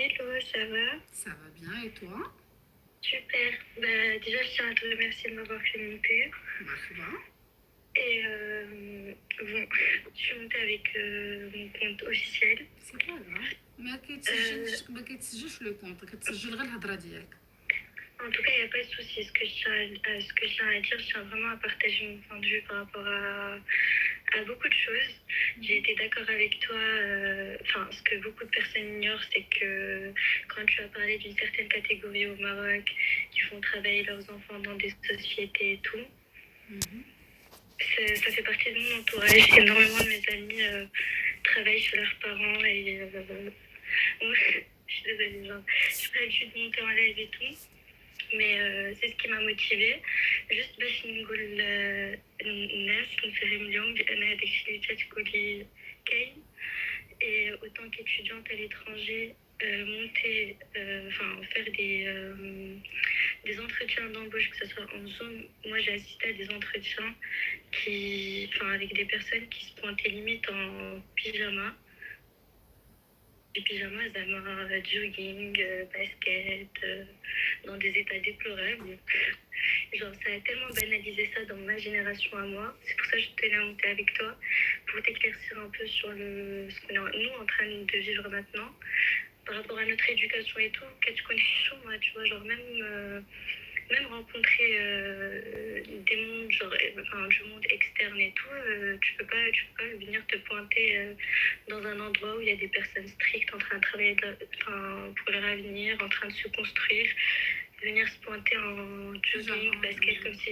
Hello, ça va? Ça va bien et toi? Super. Bah, déjà, je tiens à te remercier de m'avoir fait monter. Marhaba. Et bon, je suis montée avec mon compte officiel. C'est pas grave. ما Euh, كيتسجلش ما كيتسجلش لو كونط كتسجل غير الهضره ديالك. En tout cas, il n'y a pas de souci. Ce que je tiens à dire, je tiens vraiment à partager mon point de vue par rapport à beaucoup de choses. J'ai été d'accord avec toi. Enfin, ce que beaucoup de personnes ignorent, c'est que quand tu as parlé d'une certaine catégorie au Maroc, qui font travailler leurs enfants dans des sociétés et tout, ça fait partie de mon entourage. Énormément de mes amis travaillent chez leurs parents et ouais, je suis désolée, genre, je suis pas habituée de monter en live et tout. Mais c'est ce qui m'a motivée. Juste باش نقول الناس نفهم اليوم بأن هذا الشيء اللي تتقولي كاين. Et autant qu'étudiante à l'étranger, monter, enfin faire des entretiens d'embauche, que ce soit en Zoom. Moi, j'ai assisté à des entretiens avec des personnes qui se pointaient limite en pyjama. Du pyjama, jogging, basket, dans des états déplorables. Genre, ça a tellement banalisé ça dans ma génération à moi. C'est pour ça que je tenais à monter avec toi, pour t'éclaircir un peu sur ce qu'on est nous en train de vivre maintenant. Par rapport à notre éducation et tout, que tu connais chaud, moi, tu vois, genre même rencontrer des mondes, genre, du monde externe et tout, tu peux pas venir te pointer dans un endroit où il y a des personnes strictes en train de travailler pour leur avenir, en train de se construire, venir se pointer en jogging, basket, comme si...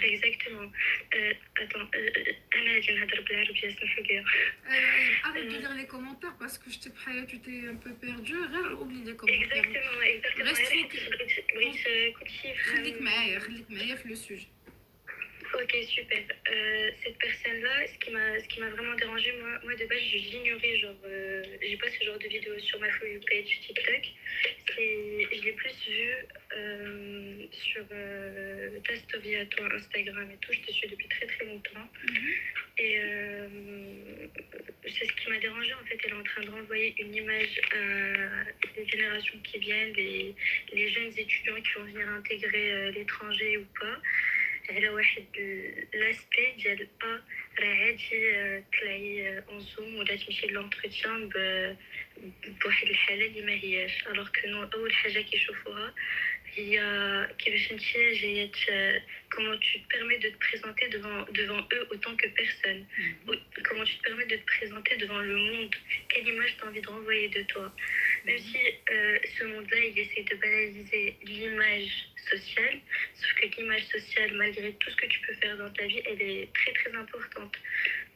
Exactement. Attends, أنا أجي نهضر بالعربية اسمحوا لي. Arrête de lire les commentaires parce que je t'ai prêt, tu t'es un peu perdu. Oublie les commentaires. Exactement. Reste focus. بغيت كل شيء خليك يفهم. معايا خليك معايا في le sujet. Ok, super. Cette personne-là, ce qui m'a vraiment dérangée, moi de base, je l'ignorais. Genre, j'ai pas ce genre de vidéo sur ma For You page TikTok. Je l'ai plus vu sur ta story à toi, Instagram et tout. Je te suis depuis très très longtemps. Et c'est ce qui m'a dérangée. En fait, elle est en train de renvoyer une image à les générations qui viennent, les jeunes étudiants qui vont venir intégrer l'étranger ou pas. على واحد لاسبي ديال راه عادي تلاقي اون زوم ولا تمشي لونتروتيان بواحد الحاله اللي ما هياش الوغ كو اول حاجه كيشوفوها هي كيفاش انت جايه comment tu te permets de te présenter devant eux autant que personne. Comment tu te permets de te présenter devant le monde, quelle image tu as envie de renvoyer de toi, même si ce monde-là il essaie de banaliser l'image sociale, sauf que l'image sociale, malgré tout ce que tu peux faire dans ta vie, elle est très très importante.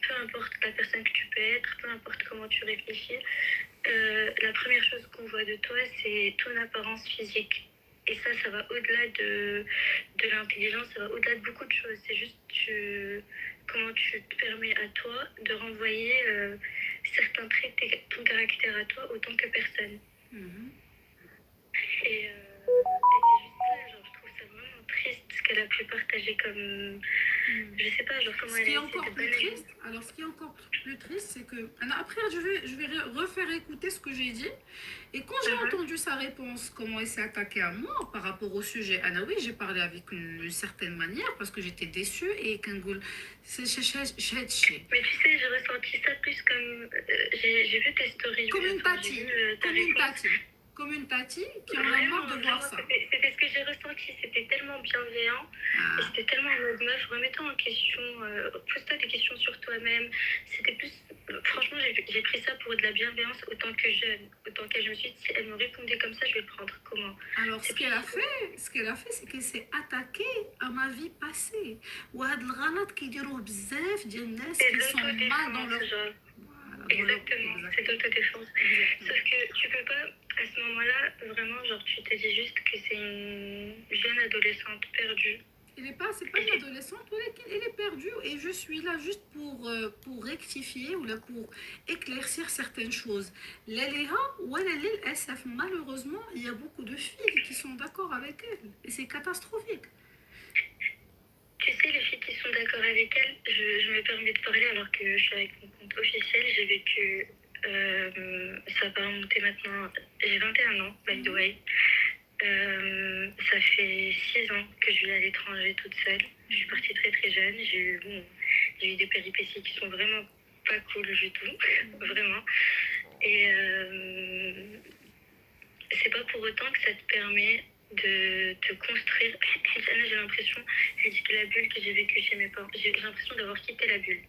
Peu importe la personne que tu peux être, peu importe comment tu réfléchis, la première chose qu'on voit de toi, c'est ton apparence physique. Et ça va au-delà de l'intelligence, ça va au-delà de beaucoup de choses. C'est juste comment tu te permets à toi de renvoyer certains traits de ton caractère à toi autant que personne. Et c'est juste ça, genre, je trouve ça vraiment triste ce qu'elle a pu partager comme. Je sais pas, genre comment Ce elle qui a est essayé encore de plus balayer. triste, alors ce qui est encore plus triste, c'est que après je vais refaire écouter ce que j'ai dit. Et quand j'ai entendu sa réponse, comment elle s'est attaquée à moi par rapport au sujet, Anna, oui, j'ai parlé avec une certaine manière parce que j'étais déçue et Kangoul, c'est Mais tu sais, j'ai ressenti ça plus comme. J'ai vu tes stories. comme une J'ai tati, vu ta réponse. comme une tati qui en a Vraiment, marre de voir vraiment, ça. c'était ce que j'ai ressenti. C'était tellement bienveillant. Et c'était tellement en mode meuf, remettant en question. Pose-toi des questions sur toi-même. C'était plus. Franchement, j'ai pris ça pour de la bienveillance autant que jeune. Autant que je me suis dit, si elle me répondait comme ça, je vais le prendre comment. Alors, ce qu'elle a fait, c'est qu'elle s'est attaquée à ma vie passée. وهاد الغلط كيديروه بزاف ديال الناس C'est qui de sont mal dans leur l'autodéfense, genre. voilà, Exactement, c'est l'autodéfense. Sauf que tu peux pas, à ce moment-là, vraiment, genre, tu te dis juste que c'est une jeune adolescente perdue. C'est pas une adolescente, elle est perdue et je suis là juste pour rectifier ou là pour éclaircir certaines choses. L'Aleha ou l'SF, malheureusement, il y a beaucoup de filles qui sont d'accord avec elle et c'est catastrophique. Tu sais, les filles qui sont d'accord avec elle, je me permets de parler alors que je suis avec mon compte officiel, j'ai vécu ça va remonter maintenant. J'ai 21 ans, by the way. Ça fait 6 ans que je vis à l'étranger toute seule. Je suis partie très très jeune. J'ai eu des péripéties qui sont vraiment pas cool du tout, vraiment. Et c'est pas pour autant que ça te permet de te construire. Anna, j'ai l'impression, j'ai dit que la bulle que j'ai vécue chez mes parents, j'ai l'impression d'avoir quitté la bulle.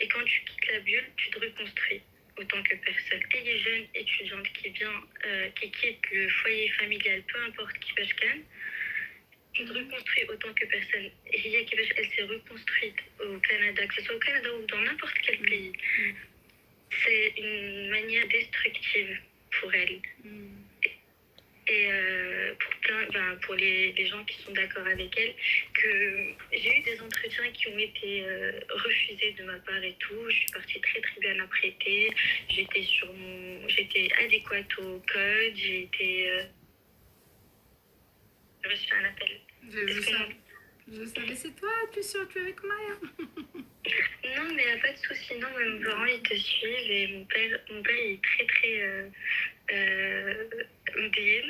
Et quand tu quittes la bulle, tu te reconstruis autant que personne. Et les jeunes étudiantes qui quittent le foyer familial, peu importe qui pêche canne, tu te reconstruis autant que personne. Et Hiya Kibash, elle s'est reconstruite au Canada, que ce soit au Canada ou dans n'importe quel pays. C'est une manière destructive pour elle. Et pour les gens qui sont d'accord avec elle, que j'ai eu des entretiens qui ont été refusés de ma part et tout. Je suis partie très très bien apprêtée. J'étais adéquate au code. J'ai reçu un appel. J'ai vu ça. Je savais, c'est toi, tu es sûre, tu es avec Maya. Non, mais il n'y a pas de souci. Non, mes parents, ils te suivent. Et mon père il est très très MDN.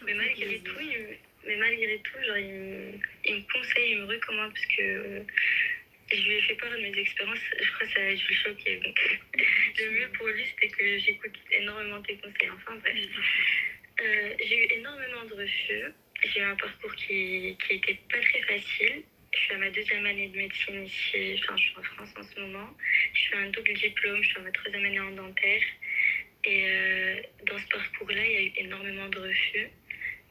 Mais malgré tout, genre, il me conseille, il me recommande parce que je lui ai fait part de mes expériences. Je crois que ça a dû le choquer. Donc, le mieux pour lui, c'était que j'écoute énormément tes conseils. Enfin, bref. J'ai eu énormément de refus. J'ai eu un parcours qui était pas très facile. Je suis à ma 2e année de médecine ici. Enfin, je suis en France en ce moment. Je fais un double diplôme. Je suis à ma 3e année en dentaire. Et dans ce parcours-là, il y a eu énormément de refus.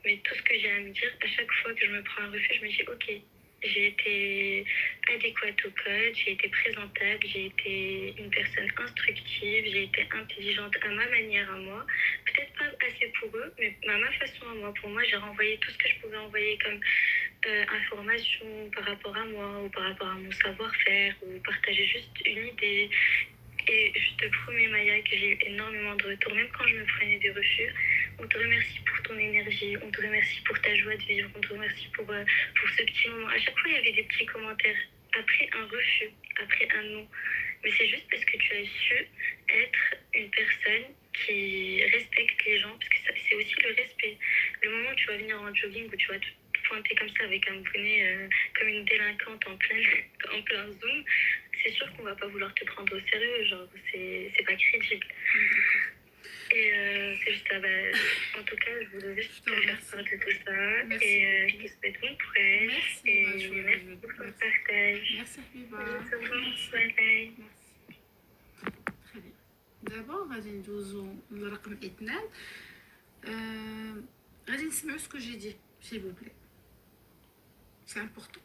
Mais tout ce que j'ai à me dire, à chaque fois que je me prends un refus, je me dis ok, j'ai été adéquate au code, j'ai été présentable, j'ai été une personne instructive, j'ai été intelligente à ma manière à moi. Peut-être pas assez pour eux, mais à ma façon à moi. Pour moi, j'ai renvoyé tout ce que je pouvais envoyer comme information par rapport à moi ou par rapport à mon savoir-faire ou partager juste une idée. Et je te promets, Maya, que j'ai eu énormément de retours, même quand je me prenais des refus. On te remercie pour ton énergie, on te remercie pour ta joie de vivre, on te remercie pour ce petit moment. À chaque fois, il y avait des petits commentaires après un refus, après un non. Mais c'est juste parce que tu as su être une personne qui respecte les gens, parce que c'est aussi le respect. Le moment où tu vas venir en jogging, où tu vas te pointer comme ça avec un bonnet comme une délinquante en plein zoom, c'est sûr qu'on va pas vouloir te prendre au sérieux, genre c'est pas crédible. Et c'est juste ça, en tout cas, je voulais juste te faire part de tout ça. Merci. Et je te souhaite bon courage. Merci, et merci pour ton partage. Merci, Habiba. Merci. Bye bye. Très bien. D'abord, غادي ندوزو لرقم 2. غادي نسمعوا ce que j'ai dit, s'il vous plaît. C'est important.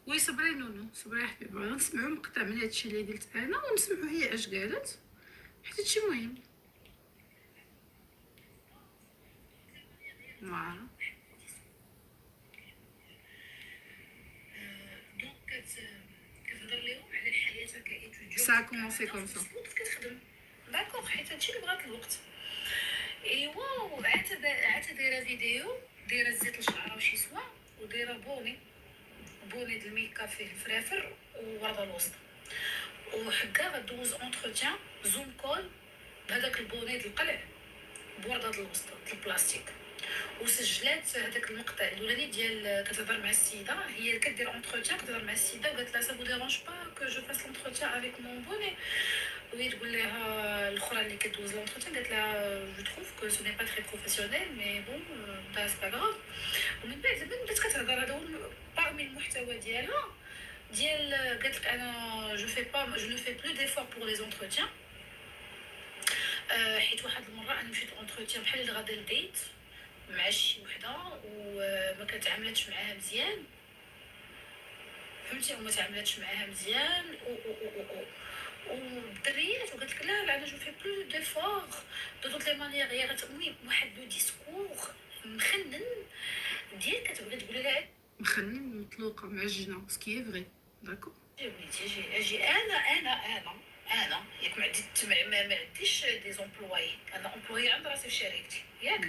وي صبري نونو، صبري يا حبيبه، غنسمعوا مقطع من هادشي اللي قلت انا ونسمعوا هي اش قالت، حيت هادشي مهم. فوالا. Ça a commencé comme ça. داكوغ حيت هادشي اللي بغات الوقت. ايوا وعاد دايره فيديو، دايره الزيت للشعر وشي سوا، ودايره بوني د الميكا فيه الفرافر وورده الوسط، وحكا غدوز اونتروتيان زوم كول بهذاك البوني د القلع بورده الوسط د البلاستيك، وسجلات هذاك المقطع الاولاني ديال كتهضر مع السيده، هي كدير اونتروتيان كتهضر مع السيده وقالت لها سا فو ديرونج با كو جو فاس لونتروتيان افيك مون بوني، وهي تقول لها الاخرى اللي كدوز لونتروتيان قالت لها جو تروف كو سو ني با تري بروفيسيونيل مي بون دا سي با غراف. ومن بعد بدات كتهضر هذا هو باغمي المحتوى ديالها ديال قالت لك انا جو نو في بلو ديفور بور لي زونتروتيان، حيت واحد المره انا مشيت اونتروتيان بحال اللي غادا لديت مع شي وحده وما كتعاملاتش معاها مزيان، فهمتي، وما تعاملاتش معاها مزيان والدريات، وقالت لك لا انا جو في بلو ديفور دو توت لي مانيير، هي غتمي واحد لو ديسكور مخنن ديال كتبغي تقول لها مخنن مطلوقه معجنه سكي فري. داكو اجي انا ياك ما عنديش دي زومبلواي، انا امبلواي عند راسي في شركتي ياك،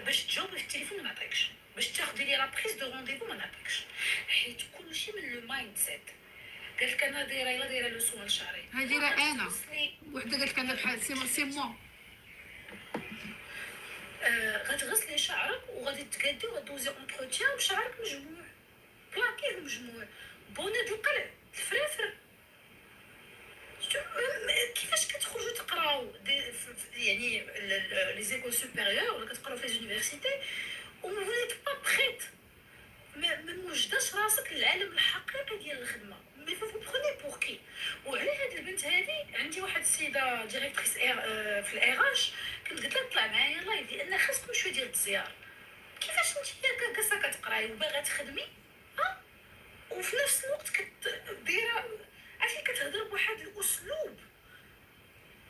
باش تجاوبي في التليفون ما نعطيكش، باش تاخدي لي لا بريز دو رونديفو ما نعطيكش، حيت كلشي من لو مايند سيت. قالت لك انا دايره يلا دايره لو لشعري. هذه راه انا غتغسلي وحده قالت لك انا بحال سي موا. غتغسلي شعرك وغادي تقادي وغدوزي اونتروتيان وشعرك مجموع بلاكيه مجموع بوني د القلع الفرافر. كيفاش كتخرجوا تقراو يعني لي زيكول سوبيريور ولا كتقراو في ليزونيفرسيتي وما فوليت با بريت، ما موجداش راسك للعالم الحقيقي ديال الخدمه. مي فو بروني بور كي. وعلى هاد البنت هادي عندي واحد السيده ديريكتريس في الاغاش كنت قلت لها طلع معايا لايف لان خاصكم شويه ديال التزيار. كيفاش انت كاسا كتقراي وباغا تخدمي وفي نفس الوقت دايره عرفتي كتهضر بواحد الاسلوب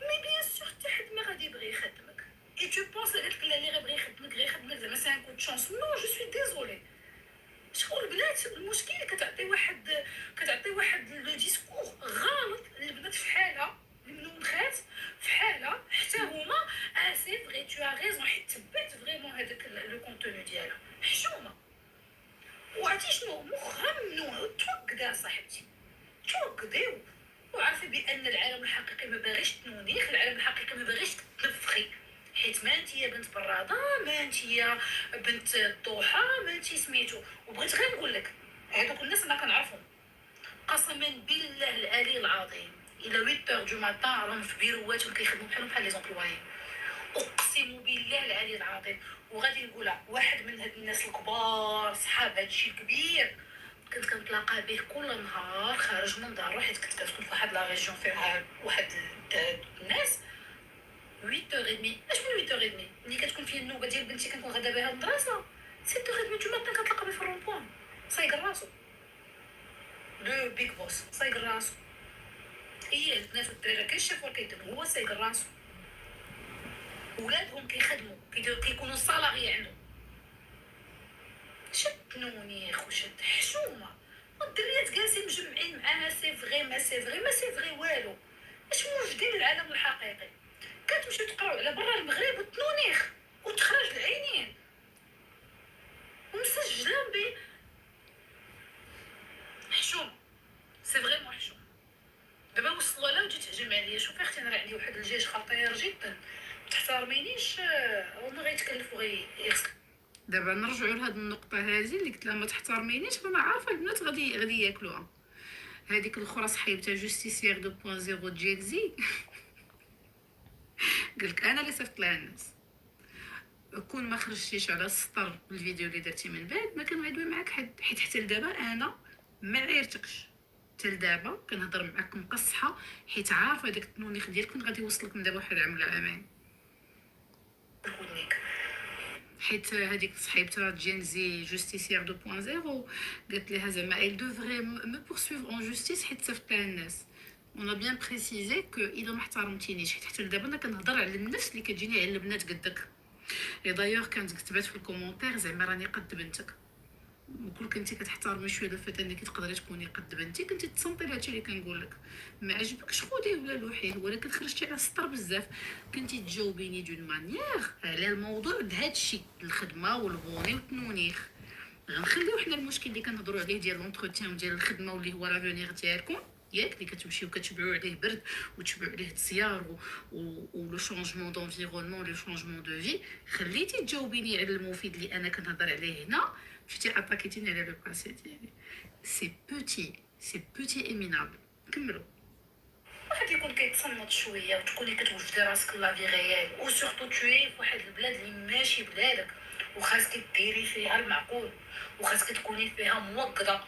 مي بيان سور حتى حد ما غادي يبغي يخدمك. اي تو بونس قالت لك اللي غيبغي يخدمك زعما سي ان كو تشونس. نو جو سوي ديزولي. شكون البنات المشكل كتعطي واحد لو ديسكور غلط للبنات في حاله المنوخات في حاله حتى هما سي فري تو غيزون حيت تبعت فريمون هذاك لو كونتوني ديالها حشومه. وعرفتي شنو مخها ممنوع توك كاع صاحبتي توكديو. وعارفه بان العالم الحقيقي ما باغيش تنونيخ، العالم الحقيقي ما باغيش تنفخي حيت ما انتيا بنت براده، ما انتيا بنت الضحى، ما انتي سميتو. وبغيت غير نقول لك هذوك الناس انا كنعرفهم قسما بالله العلي العظيم الى 8 دو ماتان راهم في بيرواتهم كيخدموا بحال لي زومبلواي. اقسم بالله العلي العظيم. وغادي نقولها واحد من هاد الناس الكبار صحاب هادشي الكبير كنت كنتلاقى به كل نهار خارج من دارو حيت كنت كتكون في واحد لا ريجيون فيها واحد الناس 8h30. اش من 8h30 ملي كتكون فيا النوبه ديال بنتي كنكون غادا بها المدرسه 6h30 تو ماتن كتلاقى بيه في الرومبوان صايق راسو لو بيك بوس صايق راسو. هي البنات والدراري كيشافوا كيديروا هو صايق راسو. ولادهم كيخدموا كيكونوا صالاري عندهم. شتنوني وشد حشومه والدريات جالسين مجمعين معاها سي فغي ما سي فغي ما سي فغي والو. اش موجدين العالم الحقيقي كتمشيو تقراو على برا المغرب وتنونيخ وتخرج العينين ومسجلين ب حشوم سي فريمون حشوم. دابا وصلوا لها وجيت تهجم عليا. شوفي اختي انا راه عندي واحد الجيش خطير جدا تحترمينيش هما غيتكلفوا غيغسلوا. دابا نرجعوا لهاد النقطه هذه اللي قلت لها ما تحترمينيش، فانا عارفه البنات غادي ياكلوها. هذيك الاخرى صحيبتها جوستيسيير 2.0 جيكزي قالك انا اللي صيفط لها الناس كون ما خرجتيش على السطر الفيديو اللي درتي من بعد ما كنعيدو معاك حيت حتى لدابا انا ما عيرتكش. حتى لدابا كنهضر معاك مقصحه حيت عارفه داك التنونيخ ديالك غادي يوصلك من دابا واحد عام ولا عامين. حيت هذيك صحيبتها جينزي جوستيسيير 2.0 قالت لها زعما elle devrait me poursuivre en justice حيت صيفط لها الناس. on a bien précisé que الا ما احترمتينيش حتى لدابا انا كنهضر على النفس اللي كتجيني على البنات قدك. اي دايوغ كانت كتبات في الكومونتير زعما راني قد بنتك. وكل كنتي كتحترمي شويه الفتاه اللي كتقدري تكوني قد بنتي كنتي تصنتي لهادشي اللي كنقول لك. ما عجبكش خذيه ولا لوحيه، ولكن خرجتي على السطر بزاف كنتي تجاوبيني دون مانيير على الموضوع دهادشي الخدمه والبوني والتنونيخ. غنخليو حنا المشكل اللي كنهضروا عليه ديال لونتروتيان وديال الخدمه واللي هو لافونيغ ديالكم ياك اللي كتمشيو كتبعوا عليه برد وتبعوا عليه تسيار و لو شونجمون دونفيرونمون لو شونجمون دو في. خليتي تجاوبيني على المفيد اللي انا كنهضر عليه هنا مشيتي اتاكيتيني على لو باسي ديالي. سي بوتي ايمينابل. كملوا. واحد يكون كيتصنت شويه وتكوني كتوجدي راسك لا في ريال و سورتو توي في واحد البلاد اللي ماشي بلادك وخاصك ديري فيها المعقول وخاصك تكوني فيها موقده.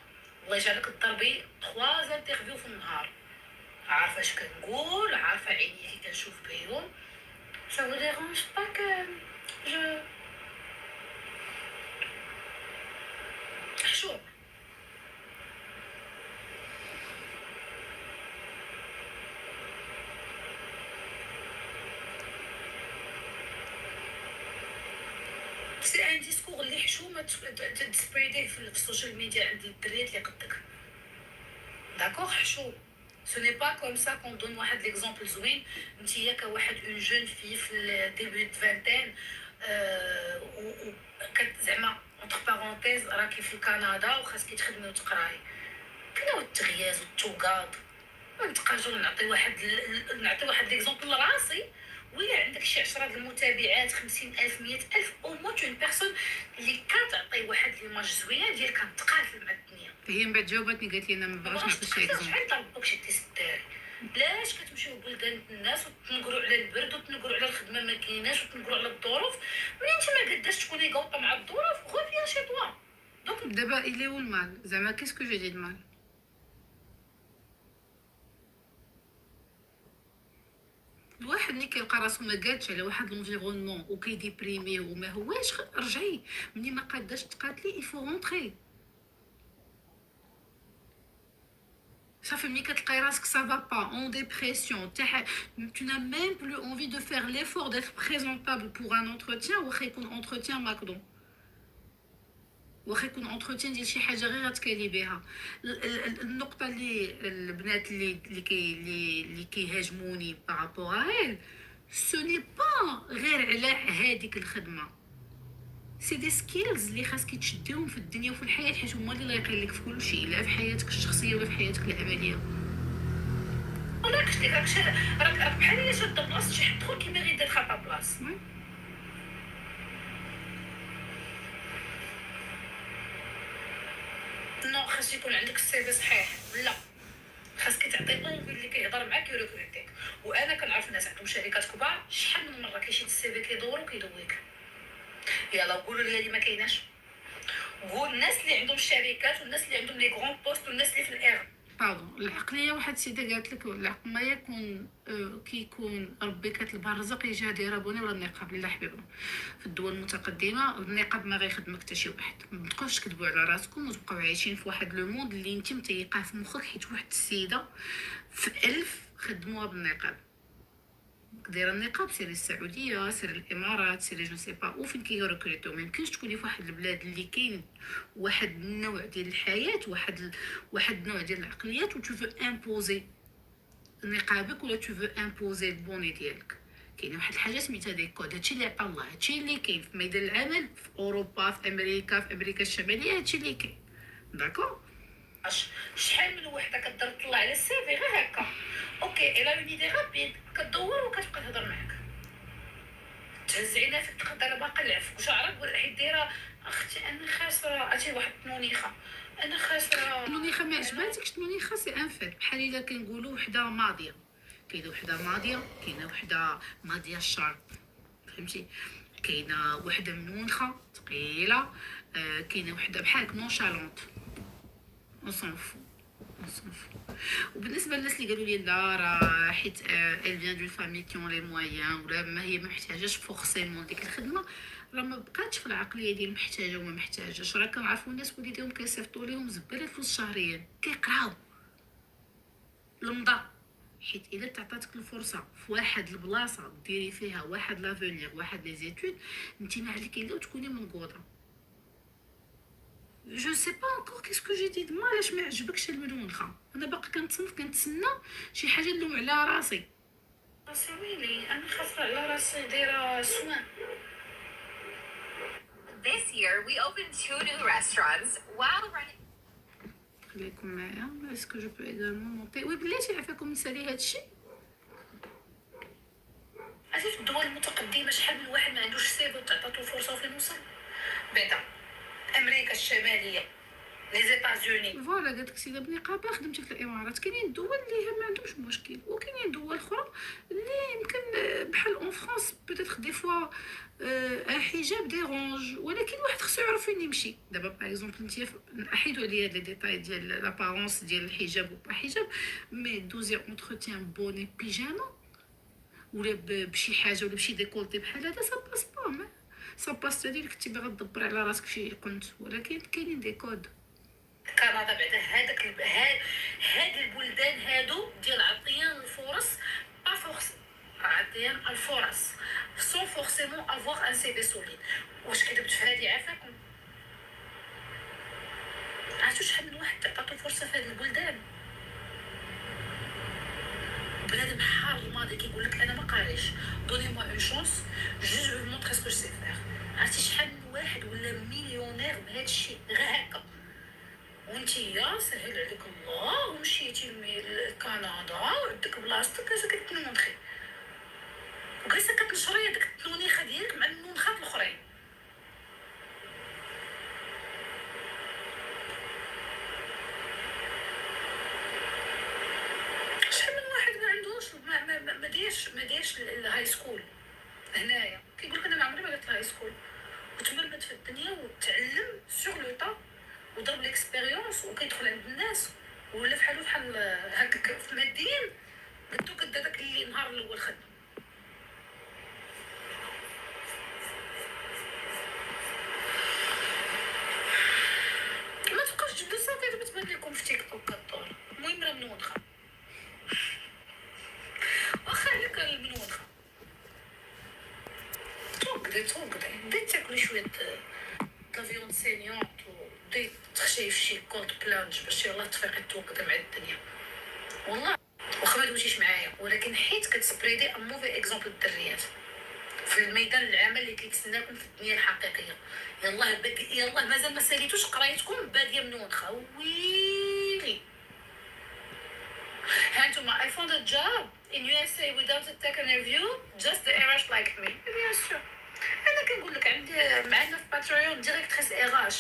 الله يجعلك تضربي 3 انترفيو في النهار. عارفه اش كنقول، عارفه عيني كي كنشوف بهم. ça vous dérange pas que je حشوم. سي ان ديسكور اللي حشومه تسبريديه في السوشيال ميديا عند الدريات اللي قدك. داكوغ حشوم. Ce n'est pas comme ça qu'on donne واحد l'exemple زوين. نتيا كواحد اون جون في الديبي د فانتين و زعما اونتر بارونتيز راكي في كندا وخاصك تخدمي وتقراي. كاين التغياز والتوكاض. نتقاجر نعطي واحد ليكزومبل لراسي. وإلا عندك شي 10 د المتابعات 50,000 100,000 او موت اون بيرسون اللي كتعطي واحد ليماج زوينه ديال كتقاتل مع الدنيا. هي من بعد جاوبتني قالت لي انا ما بغاش نعطي شي اكزومبل. شحال طلبوك شي تيست الدراري؟ علاش كتمشيو لبلدان الناس وتنقروا على البرد وتنقروا على الخدمه ما كايناش وتنقروا على الظروف؟ ملي انت ما قداش تكوني قوطه مع الظروف غوفيا شي طوا. دونك دابا الي و المال زعما كيسكو جي دي المال. الواحد ملي كيلقى راسو ما قادش على واحد لونفيرونمون وكيديبريمي وما هواش رجعي. ملي ما قاداش تقاتلي يفو رونطري صافي. ملي كتلقاي راسك سافا با اون ديبرسيون tu n'as même plus envie de faire l'effort d'être présentable pour un entretien واخا يكون entretien ماكدون واخا يكون entretien ديال شي حاجه غير غتكالي بها. النقطه اللي البنات اللي كيهاجموني بارابور سو ني با غير على هذيك الخدمه. سي دي سكيلز اللي خاصك تشديهم في الدنيا وفي الحياه حيت هما اللي لايقين لك في كل شيء، لا في حياتك الشخصيه ولا في حياتك العمليه. انا قلت لك راك بحال الا شاده بلاصه شي حد اخر كيما غير دار خطا بلاصه. نو خاص يكون عندك السيفي صحيح. لا خاصك تعطي اونفي اللي كيهضر معاك يريكروتيك. وانا كنعرف ناس عندهم شركات كبار شحال من مره كيشد السيفي كيدور وكيدويك. يلا قولوا لي اللي ما كايناش. قول الناس اللي عندهم الشركات والناس اللي عندهم لي غران بوست والناس اللي في الاير. باردون العقليه واحد السيده قالت لك العقل ما يكون كيكون ربي كاتب لها الرزق يجي دايره بوني ولا النقاب لا حبيبنا. في الدول المتقدمه النقاب ما غيخدمك حتى شي واحد. ما تبقاوش تكذبوا على راسكم وتبقاو عايشين في واحد لو موند اللي انت متيقاه في مخك حيت واحد السيده في 1000 خدموها بالنقاب. دايره النقاب سيري السعوديه سيري الامارات سيري جو سي با وفين كيركريتو. ما يمكنش تكوني في واحد البلاد اللي كاين واحد النوع ديال الحياه واحد النوع ديال العقليات و تو فو امبوزي نقابك ولا تو فو امبوزي البوني ديالك. كاين واحد الحاجه سميتها دي كود. هادشي اللي عطا الله، هادشي اللي كاين في ميدان العمل في اوروبا في امريكا الشماليه. هادشي اللي كاين داكور. شحال من وحده كتقدر تطلع على السيفي غير هكا اوكي الا اون ايدي رابيد كدور وكتبقى تهضر معاك تهز عيناتك تقدر باقا العفو شعرك حيت دايره اختي انا خاسره عرفتي واحد النونيخه انا خاسره. النونيخه ما عجباتكش؟ النونيخه سي ان فيت. بحال الا كنقولوا وحده ماضيه كاينه وحده ماضيه كاينه وحده ماضيه الشارب فهمتي. كاينه وحده منونخه ثقيله كاينه وحده بحالك نونشالونت on s'en fout. وبالنسبه للناس اللي قالوا لي لا راه حيت elle vient d'une famille qui ont les moyens ولا ما هي ما محتاجاش فورسيمون ديك الخدمه، راه ما بقاتش في العقليه ديال محتاجه وما محتاجاش. راه كنعرفوا الناس وليديهم كيصيفطوا لهم زباله فلوس شهريا كيقراو المضى. حيت الا تعطاتك الفرصه في واحد البلاصه ديري فيها واحد لافونيغ واحد لي زيتود انت ما عليك الا تكوني منقوضه. جو سي با انكور كيسكو جي دي دما علاش ما عجبكش الملونخه. انا باقا كنتسنى شي حاجه نلوم على راسي. ويلي انا خاسره على راسي دايره سوان. This year we opened 2 new restaurants while running. خليكم معايا. اسكو جو بو ايغالمون مونطي وي بلاتي عفاكم نسالي هادشي. عرفتي في الدول المتقدمه شحال من واحد ما عندوش سيفو تعطاتو فرصه وفين وصل بعدا امريكا الشماليه لي زيتازوني. فوالا قالت لك سيده بنقابه خدمتي في الامارات. كاينين دول اللي ما عندهمش مشكل وكاينين دول اخرى اللي يمكن بحال اون فرانس بوتيتر دي فوا ان حجاب ديرونج ولكن واحد خصو يعرف فين يمشي. دابا باغ اكزومبل انت نحيدو عليا لي ديتاي ديال لابارونس ديال الحجاب وبا حجاب مي دوزي اونتروتيان بوني بيجاما ولا بشي حاجه ولا بشي ديكولتي بحال هذا سا باس با سا باس. تدير كنتي باغا تدبر على راسك شي قنت ولكن كاينين دي كود. كندا بعدا هاد البلدان هادو ديال عطيان الفرص با فورس عطيان الفرص سون فورسيمون افوار ان سي في سوليد. واش كذبت في هادي عافاكم؟ عرفتو شحال من واحد تعطاتو فرصه في هاد البلدان؟ بنادم حار الماضي كيقول لك انا ما قاريش دوني موا اون شونس جو جو مونطري سكو جو سي فير. عرفتي شحال من واحد ولا مليونير بهذا الشيء غير هكا وانتيا سهل عليك الله ومشيتي لكندا وعندك بلاصتك جالسه كتنونخي وجالسه كتنشري داك التنونيخه ديالك مع النونخات الاخرين. شحال من واحد ما عندوش ما دايرش الهاي سكول هنايا كيقول لك انا ما عمري ما درت الهاي سكول وتمرمد في الدنيا وتعلم سوغ لو طا وضرب ليكسبيريونس وكيدخل عند الناس ولا بحال هكاك في ماديا قدو كدا داك اللي نهار الاول خدم. ما تبقاوش تجبدوا صافي بتبان لكم في تيك توك كدور. المهم راه منوضخه واخا عليك المنوضخه توقدي بديت تاكلي شويه لافيون سينيونت وبديت تخشي في شي كولد بلانج باش يلاه تفيقي توقدي مع الدنيا. والله واخا ما دوزيش معايا ولكن حيت كتسبريدي ان موفي اكزومبل للدريات في الميدان العمل اللي كيتسناكم في الدنيا الحقيقيه. يلاه مازال ما ساليتوش قرايتكم باديه منوضخه ويلي. هانتوما I found a job in USA without a tech interview just the RH like me. bien sûr. انا كنقول لك عندي معنا في باتريون ديريكتريس RH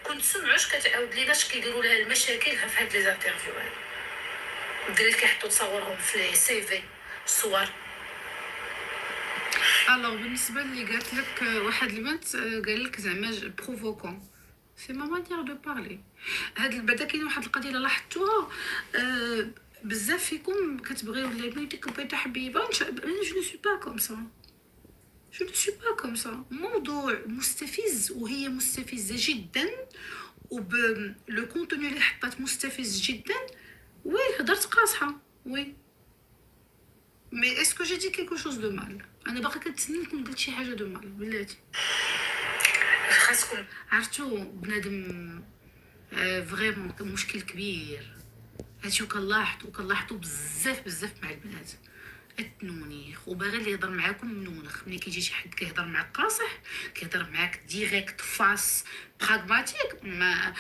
كنت سمعوش كتعاود لينا اش كيديروا لها المشاكل في هاد لي زانترفيو هادو. الدراري كيحطوا تصاورهم في السي في الصور. الوغ بالنسبه اللي قالت لك واحد البنت قال لك زعما بروفوكون سي ما مانيير دو بارلي. هاد بعدا كاين واحد القضيه اللي لاحظتوها بزاف فيكم كتبغيو ولا بنيتك بغيتها حبيبه. انا جو نو سوي با كوم سا جو نو سوي با كوم سا. موضوع مستفز وهي مستفزه جدا وب لو كونتوني اللي حطات مستفز جدا. وي هضرت قاصحه وي مي اسكو جي دي كيكو شوز دو مال. انا باقا كنتسنى نكون قلت شي حاجه دو مال بلاتي. خاصكم عرفتو بنادم فريمون مشكل كبير. هادشي كنلاحظتو بزاف مع البنات التنونيخ وباغي اللي يهضر معاكم منونخ. ملي كيجي شي حد كيهضر معاك قاصح كيهضر معاك ديريكت فاس براغماتيك ما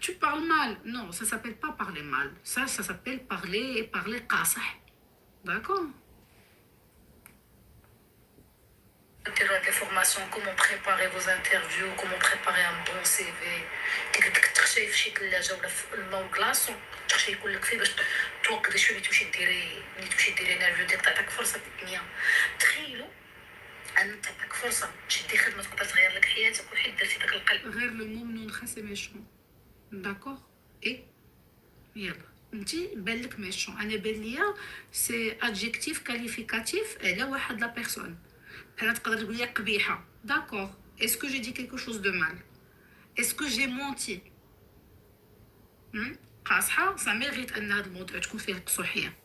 tu parles mal. Non, ça s'appelle pas parler mal. Ça s'appelle parler قاصح. D'accord. ديروا هاد لي فورماسيون كومون بريباري فوز انترفيو كومون بريباري ان بون سي في ديك تخشي في شي ثلاجه ولا في الماء وكلاصون تخشي يقول لك فيه باش توقدي شويه تمشي ديري انترفيو ديك تعطيك فرصه في الدنيا. تخيلوا ان تعطيك فرصه تشدي خدمه تقدر تغير لك حياتك وحيت درتي داك القلب. غير لو مو منونخه سي ميشون. داكوغ اي يلا انتي بان لك ميشون. انا بان ليا سي ادجيكتيف كاليفيكاتيف على واحد لا بيرسون. بحال تقدر تقول لي قبيحه. داكوغ اسكو جي دي كيكو شوز دو مال اسكو جي مونتي قاصحه سا ميريت ان هذا الموضوع تكون فيه القصوحيه.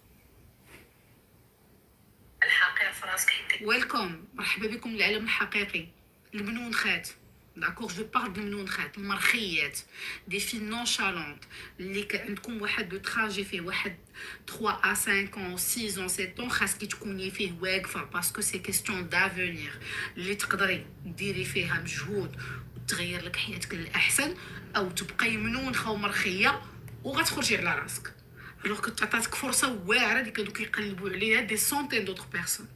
الحقيقه في راسك حيت ويلكم مرحبا بكم للعالم الحقيقي. المنونخات داكوغ جو بارل دو المنونخات المرخيات دي في نونشالونت اللي عندكم واحد لو تراجي فيه واحد 3 à 5 ans 6 ans 7 ans خاصك تكوني فيه واقفه باسكو سي كيستيون دافونير اللي تقدري ديري فيها مجهود وتغير لك حياتك للاحسن او تبقاي منونخه ومرخيه وغتخرجي على راسك. الوغ كنت عطاتك فرصه واعره اللي كانوا كيقلبوا عليها دي سونتين دوطر بيرسون.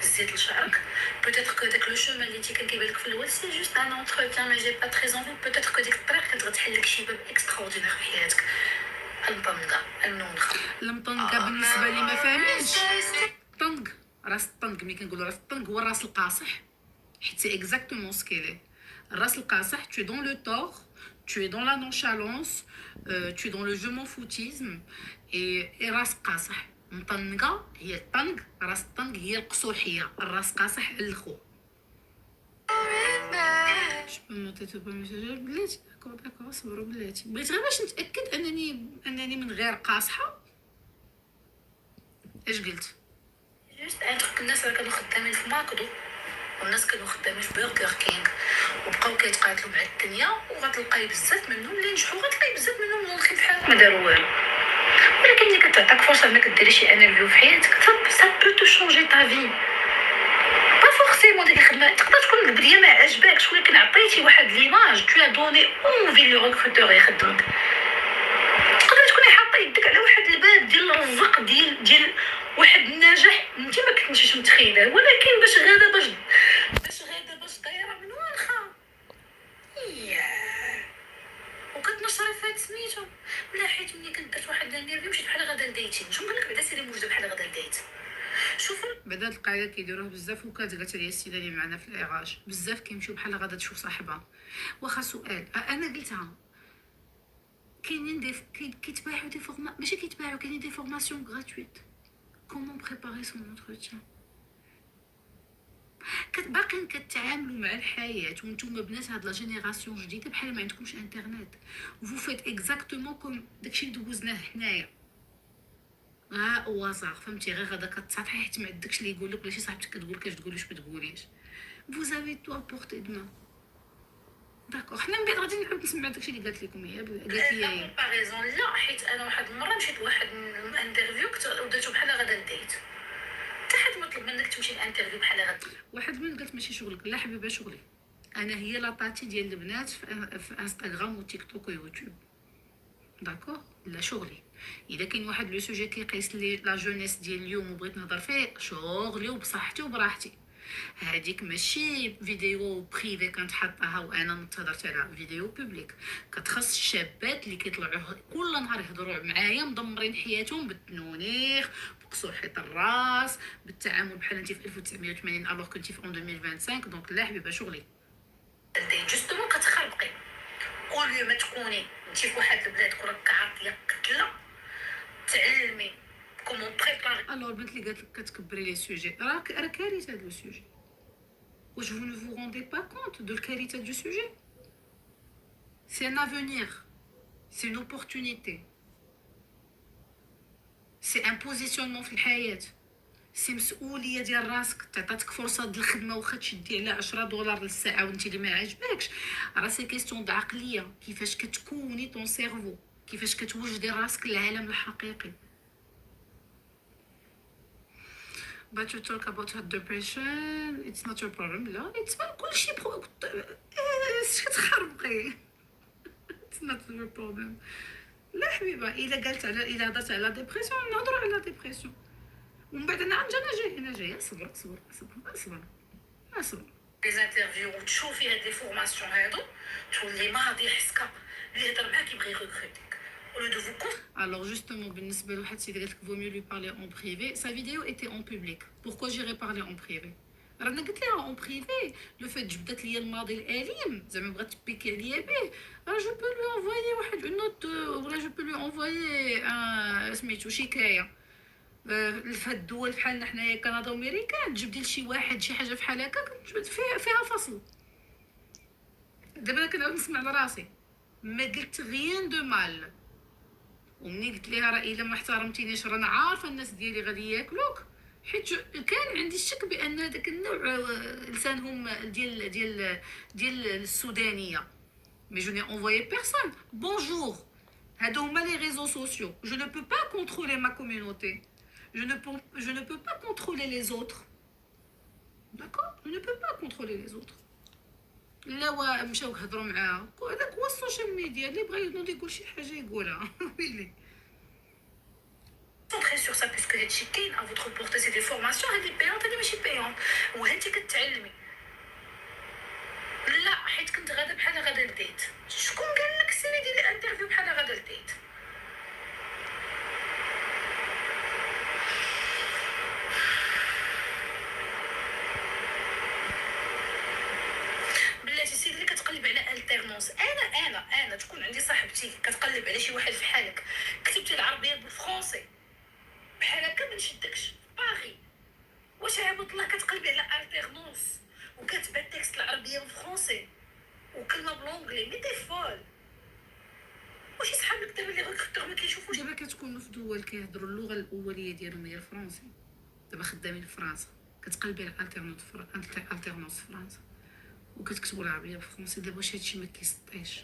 زيت لشعرك بوتيتر كو داك لو شومان اللي انت كان كيبان لك في الاول سي جوست ان اونتروتيان ما جي با تري زونفي. بوتيتر كو ديك الطريق كانت غتحل لك شي باب اكستراوردينير في حياتك. المطنقه المنونخه المطنقه بالنسبه لي ما فاهمينش. طنق راس الطنق ملي كنقولوا راس الطنق هو الراس القاصح حيت سي اكزاكتومون سكيلي. الراس القاصح tu es dans le tort, tu es dans la nonchalance, tu es dans le je m'en foutisme et راس قاصح. مطنقه هي الطنق. راس الطنق هي القصوحيه. الراس قاصح الخو. شنو نوتيتو بلاتي. داكور صبروا بلاتي. بغيت غير باش نتاكد انني من غير قاصحه. اش قلت؟ جوست عندك الناس راه كانوا خدامين في ماكدو والناس كانوا خدامين في برجر كينغ وبقاو كيتقاتلوا مع الدنيا وغتلقاي بزاف منهم اللي نجحوا غتلقاي بزاف منهم منوضخين بحال ما داروا والو. ولكن ملي كتعطاك فرصه انك ديري شي انترفيو في حياتك سا بو تو شونجي تا في با فورسيمون ديك الخدمه تقدر تكون البديه ما عجباكش، ولكن عطيتي واحد ليماج تو دوني اونفي لو ريكروتور يخدمك. تقدر تكوني حاطه يدك على واحد الباب ديال الرزق ديال واحد النجاح انت ما كنتيش متخيله، ولكن باش غاده باش دايره من واخا وكتنشري في هاد سميتو. لا حيت ملي كنت درت واحد النيرفي مشيت بحال غدا لديتي. شنو قال لك بعدا سيري موجده بحال غدا لديت. شوفوا بعدا هاد القاعده كيديروها بزاف، وكانت قالت لي السيده اللي معنا في الاغاج بزاف كيمشيو بحال غدا تشوف صاحبها. واخا سؤال انا قلتها كاينين كيتباعوا دي ماشي كيتباعوا، كاينين دي فورماسيون غراتويت كومون بريباري سون انتروتيان. باقيين كتعاملوا مع الحياه وانتم بنات هاد لا جينيراسيون جديده بحال ما عندكمش انترنت. فو فيت اكزاكتومون كوم داكشي اللي دوزناه حنايا. هو صح فهمتي، غير غدا كتسطحي حيت ما عندكش اللي يقول لك ولا شي صاحبتك كتقول لك اش تقوليش ما تقوليش. فوز افي تو بورتي دو داكور. حنا من بعد غادي نعاود نسمع داكشي اللي قالت لكم هي قالت لي هي. كومباريزون لا، حيت انا واحد المره مشيت لواحد الانترفيو ودرتو بحال غدا لديت. حتى حد ما طلب منك تمشي الانترفيو بحال غدا. واحد من قالت ماشي شغلك. لا حبيبه شغلي انا هي لاطاتي ديال البنات في انستغرام وتيك توك ويوتيوب. داكور لا شغلي. اذا كاين واحد لو سوجي كيقيس لي لا جونيس ديال اليوم وبغيت نهضر فيه شغلي وبصحتي وبراحتي. هذيك ماشي فيديو بريفي كنت حطاها وانا هضرت على فيديو بوبليك. كتخص الشابات اللي كيطلعوا كل نهار يهضروا معايا مدمرين حياتهم بالتنونيخ بقصور حيط الراس بالتعامل بحال انت في 1980 الوغ كنتي في 2025. دونك لا حبيبه شغلي. جوستومون كتخربقي كل ما تكوني انت في واحد البلاد كرك عاطيه قتله تعلمي كومون بريباري. الوغ البنت اللي قالت لك كتكبري لي سوجي راه كارثه هذا لو سوجي. واش vous ne vous rendez pas compte de الكارثه du sujet. c'est un avenir, c'est une opportunité, c'est un positionnement في الحياه، سي مسؤوليه ديال راسك. تعطاتك فرصه ديال الخدمه واخا تشدي على 10 دولار للساعه وانت اللي ما عاجباكش. راه سي كيستيون د عقليه، كيفاش كتكوني طون سيرفو، كيفاش كتوجدي راسك للعالم الحقيقي. But you talk about her depression, it's not your problem. لا it's كلشي اش كتخربقي. it's not your problem. لا حبيبه الا قالت على الا هضرت على ديبرسيون نهضروا على ديبرسيون ومن بعد انا جايه صبر لي انترفيو وتشوفي هاد لي فورماسيون هادو تولي ماضي حسكه اللي يهضر معاك يبغي يغوكريتيك au lieu de vous Alors justement, بالنسبة لواحد السيد قالت لك vaut mieux lui parler en privé. Sa vidéo était en public. Pourquoi j'irais parler en privé? رانا قلت لها en privé. لو فات جبدت لي الماضي الأليم زعما بغات تبيكي عليا به. جو بو لو انفويي واحد اون نوت ولا جو بو لو انفويي سميتو شكاية. في هاد الدول بحالنا حنايا كندا وامريكان تجبدي لشي واحد شي حاجة بحال هكا كتجبد فيها فصل. دابا انا كنعاود نسمع لراسي ما قلت غيان دو مال. ومني قلت لها راه الا ما احترمتينيش رانا عارفه الناس ديالي غادي ياكلوك، حيت كان عندي الشك بان داك النوع لسانهم ديال السودانيه. مي جو ني انفويي بيرسون. بونجور هادو هما لي ريزو سوسيو. جو ne peux pas contrôler ma communauté. je ne peux pas contrôler les autres. d'accord je ne peux pas contrôler les autres. لا مشاو هضروا معاها هذاك هو السوشيال ميديا اللي بغى ينوض يقول شي حاجه يقولها. ويلي concentrez sur ça puisque هادشي كاين à votre portée. c'est des formations هادي بايونط هادي ماشي بايونط وهانتي كتعلمي. لا حيت كنت غادا بحال غادا لديت. شكون قال لك سيري ديري انترفيو بحال غادا لديت؟ بلاتي السيد اللي كتقلب على التيرنونس انا تكون عندي صاحبتي كتقلب على شي واحد بحالك كتبتي العربيه بالفرونسي بحال هكا ما نشدكش باغي. واش عباد الله كتقلبي على التيرنونس وكاتبه التكست العربيه بالفرونسي وكلمه بالونجلي مي دي فول. واش صحابك دابا اللي غير ما كيشوفوش؟ دابا كتكونوا في دول كيهضروا اللغه الاوليه ديالهم هي الفرنسي. دابا خدامين في فرنسا كتقلبي على الالتيرنونس فرنسا وكتكتبوا العربيه بالفرنسي. دابا واش هادشي ما كيسطيش؟